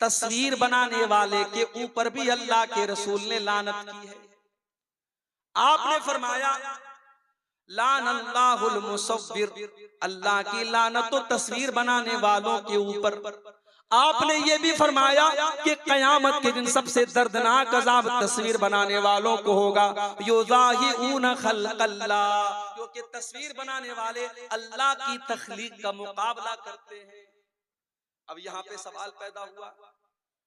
तस्वीर बनाने वाले के ऊपर भी अल्लाह के रसूल ने लानत की है। आपने फरमाया लानल्लाहुल मुसव्विर, अल्लाह की लानत तो तस्वीर बनाने वालों के ऊपर। आपने ये भी फरमाया कि कयामत के दिन सबसे दर्दनाक अजाब तस्वीर बनाने वालों को होगा। युज़ाहिऊन खल्क़ल्लाह, क्योंकि तस्वीर बनाने वाले अल्लाह की तख्लीक का मुकाबला करते हैं। अब यहाँ पे सवाल पैदा हुआ,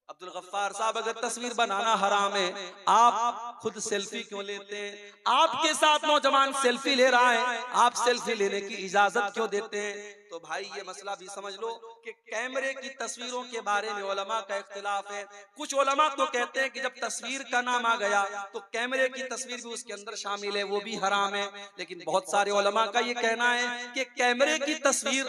अब्दुल गफ्फार साहब अगर तस्वीर बनाना हराम है, आप खुद सेल्फी क्यों लेते हैं? आपके साथ नौजवान सेल्फी ले रहा है, आप सेल्फी लेने की इजाजत क्यों देते हैं? तो भाई ये मसला भी समझ लो कि कैमरे की तस्वीरों के बारे में उलमा का इख्तिलाफ है। कुछ उलमा तो कहते हैं कि जब तस्वीर का नाम आ गया तो कैमरे की तस्वीर भी उसके अंदर शामिल है, वो भी हराम है। लेकिन बहुत सारे उलमा का ये कहना है कि कैमरे की तस्वीर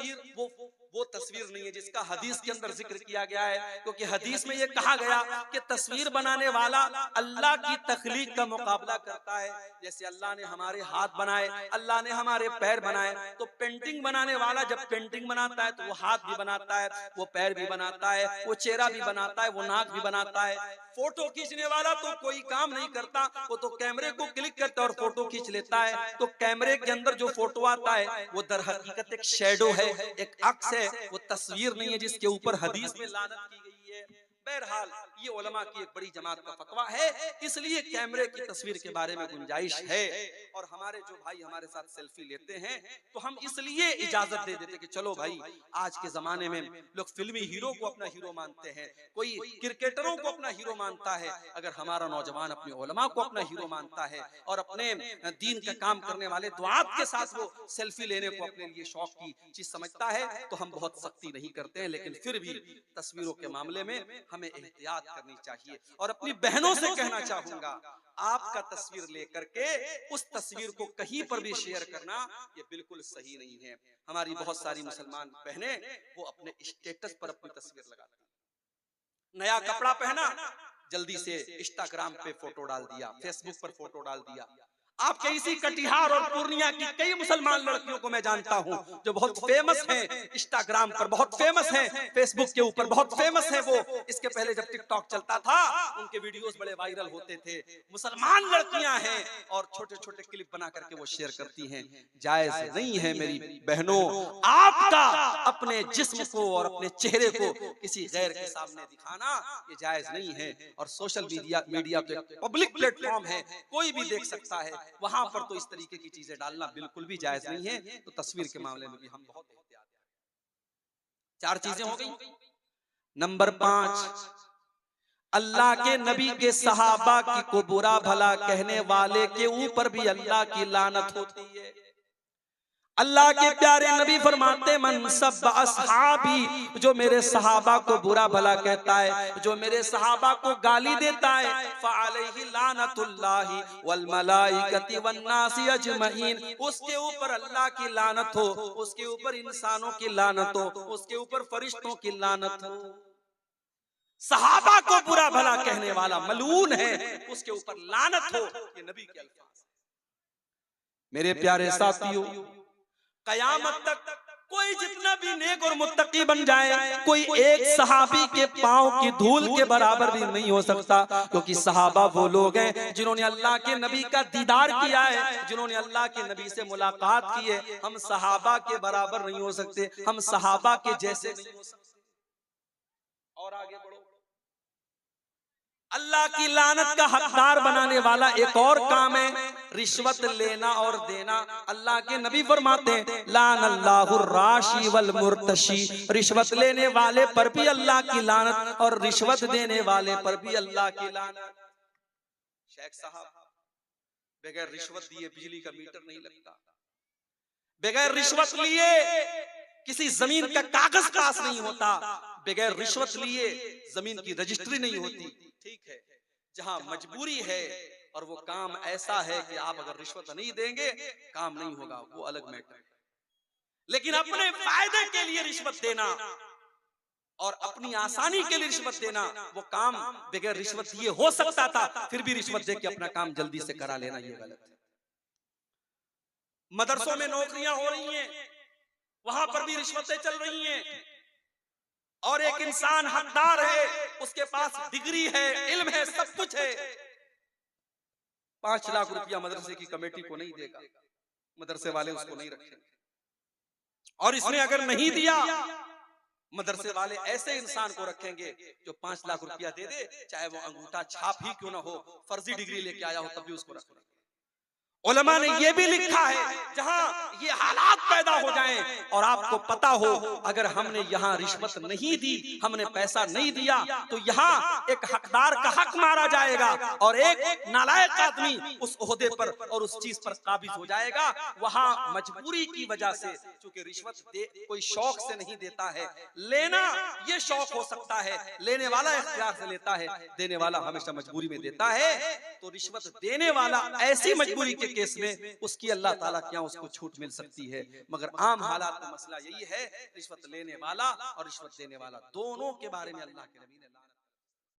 वो तस्वीर नहीं है जिसका हदीस के अंदर जिक्र किया गया है, क्योंकि हदीस में ये कहा गया कि तस्वीर बनाने वाला अल्लाह की तख्लीक का मुकाबला करता है। जैसे अल्लाह ने हमारे हाथ बनाए, अल्लाह ने हमारे पैर बनाए, तो पेंटिंग बनाने वाला जब पेंटिंग बनाता है तो वो हाथ भी बनाता है, वो पैर भी बनाता है, वो चेहरा भी बनाता है, वो नाक भी बनाता है। फोटो खींचने वाला तो कोई काम नहीं करता, वो तो कैमरे को क्लिक करता है और फोटो खींच लेता है। तो कैमरे के अंदर जो फोटो आता है वो दर हकीकत एक शैडो है, एक अक्स है, वो तस्वीर नहीं है जिसके ऊपर हदीस में लानत की गई है। बहरहाल ये उलमा की एक बड़ी जमात का फतवा है, इसलिए कैमरे की तस्वीर के बारे में गुंजाइश है। और हमारे जो भाई हमारे साथ सेल्फी लेते हैं तो हम इसलिए इजाजत दे देते कि चलो भाई, आज के जमाने में लोग फिल्मी हीरो को अपना हीरो मानते हैं, कोई क्रिकेटरों को अपना हीरो मानता है। अगर हमारा नौजवान अपने उलमा को अपना हीरो मानता है और अपने दीन का काम करने वाले दुआत के साथ वो सेल्फी लेने को अपने लिए शौक की चीज समझता है, तो हम बहुत सख्ती नहीं करते हैं। लेकिन फिर भी तस्वीरों के मामले में हमें एहतियात करनी चाहिए। और अपनी बहनों से कहना चाहूंगा, आपका तस्वीर लेकर के उस तस्वीर को कहीं पर भी शेयर करना ये बिल्कुल सही नहीं है। हमारी बहुत सारी मुसलमान बहनें वो अपने स्टेटस पर अपनी तस्वीर लगाती, नया कपड़ा पहना, जल्दी से इंस्टाग्राम पे फोटो डाल दिया, फेसबुक पर फोटो डाल दिया। आपके इसी कटिहार और पूर्णिया की कई मुसलमान लड़कियों को मैं जानता हूं जो बहुत फेमस हैं, इंस्टाग्राम पर बहुत फेमस हैं, फेसबुक के ऊपर बहुत फेमस है। वो इसके पहले जब टिकटॉक चलता था उनके वीडियोस बड़े वायरल होते थे। मुसलमान लड़कियां हैं और छोटे छोटे क्लिप बना करके वो शेयर करती हैं। जायज नहीं है मेरी बहनों आपका अपने जिस्म को और अपने चेहरे को किसी गैर के सामने दिखाना, ये जायज नहीं है। और सोशल मीडिया तो एक पब्लिक प्लेटफॉर्म है, कोई भी देख सकता है, वहां पर तो इस तरीके की चीजें डालना बिल्कुल भी जायज नहीं है। तो तस्वीर के मामले में भी हम बहुत एहतियात करें। 4 चीजें हो गई। नंबर 5, अल्लाह के नबी के सहाबा की को बुरा भला कहने वाले के ऊपर भी अल्लाह की लानत होती है। अल्लाह के प्यारे नबी फरमाते मन सब्बा अस्हाबी, जो मेरे सहाबा को बुरा भला कहता है, जो मेरे सहाबा को गाली देता है, फअलैहि लानतुल्लाहि वल मलाइकति वन नासी अजमईन, उसके ऊपर अल्लाह की लानत हो, उसके ऊपर इंसानों की लानत हो, उसके ऊपर फरिश्तों की लानत हो। सहाबा को बुरा भला कहने वाला मलून है, उसके ऊपर लानत हो, ये नबी के अल्फाज। मेरे प्यारे साथियों, कयामत तक कोई जितना भी नेक और मुत्तकी बन जाए, कोई एक सहाबी के पांव की धूल के बराबर भी नहीं हो सकता, क्योंकि सहाबा वो लोग हैं जिन्होंने अल्लाह के नबी का दीदार किया है, जिन्होंने अल्लाह के नबी से मुलाकात की है। हम सहाबा के बराबर नहीं हो सकते, हम सहाबा के जैसे नहीं हो सकते। और आगे बढ़ो, अल्लाह की लानत का हकदार बनाने वाला एक और काम है रिश्वत लेना और देना। अल्लाह के नबी फरमाते हैं लानल्लाहुर राशी वल मुर्तशी, रिश्वत लेने वाले पर भी अल्लाह की लानत और रिश्वत देने वाले पर भी अल्लाह की लानत। शेख साहब, बगैर रिश्वत दिए बिजली का मीटर नहीं लगता, बगैर रिश्वत लिए किसी जमीन का कागज पास नहीं होता, बगैर रिश्वत लिए जमीन की रजिस्ट्री नहीं होती। ठीक है, जहां मजबूरी है और वो काम ऐसा है कि आप अगर रिश्वत नहीं देंगे काम नहीं होगा, वो अलग मैटर है। लेकिन अपने फायदे के लिए रिश्वत देना और अपनी आसानी के लिए रिश्वत देना, वो काम बगैर रिश्वत दिए हो सकता था, फिर भी रिश्वत दे के अपना काम जल्दी से करा लेना, ये गलत है। मदरसों में नौकरियां हो रही हैं, वहां पर भी रिश्वतें चल रही हैं। और एक इंसान हकदार है, उसके पास डिग्री है, इल्म है, सब कुछ है, 5 लाख रुपया मदरसे की कमेटी को नहीं देगा, मदरसे वाले उसको नहीं रखेंगे। और इसने अगर नहीं दिया, मदरसे वाले ऐसे इंसान को रखेंगे जो 5 लाख रुपया दे दे, चाहे वो अंगूठा छाप ही क्यों ना हो, फर्जी डिग्री लेके आया हो, तब भी उसको रखेंगे। उलमा ने ये भी लिखा है, जहां ये हालात पैदा हो जाएं और आपको पता हो अगर हमने यहाँ रिश्वत नहीं दी, हमने पैसा नहीं दिया, तो यहाँ एक हकदार का हक मारा जाएगा और एक नालायक आदमी उस ओहदे पर और उस चीज पर काबिज हो जाएगा। वहां मजबूरी की वजह से, चूंकि रिश्वत कोई शौक से नहीं देता है, लेना ये शौक हो सकता है, लेने वाला इख्तियार से लेता है, देने वाला हमेशा मजबूरी में देता है। तो रिश्वत देने वाला ऐसी मजबूरी के केस में उसकी अल्लाह ताला क्या उसको छूट मिल सकती है, मगर आम हालात में मसला यही है, रिश्वत लेने वाला और रिश्वत देने वाला दोनों के बारे में अल्लाह के नबी ने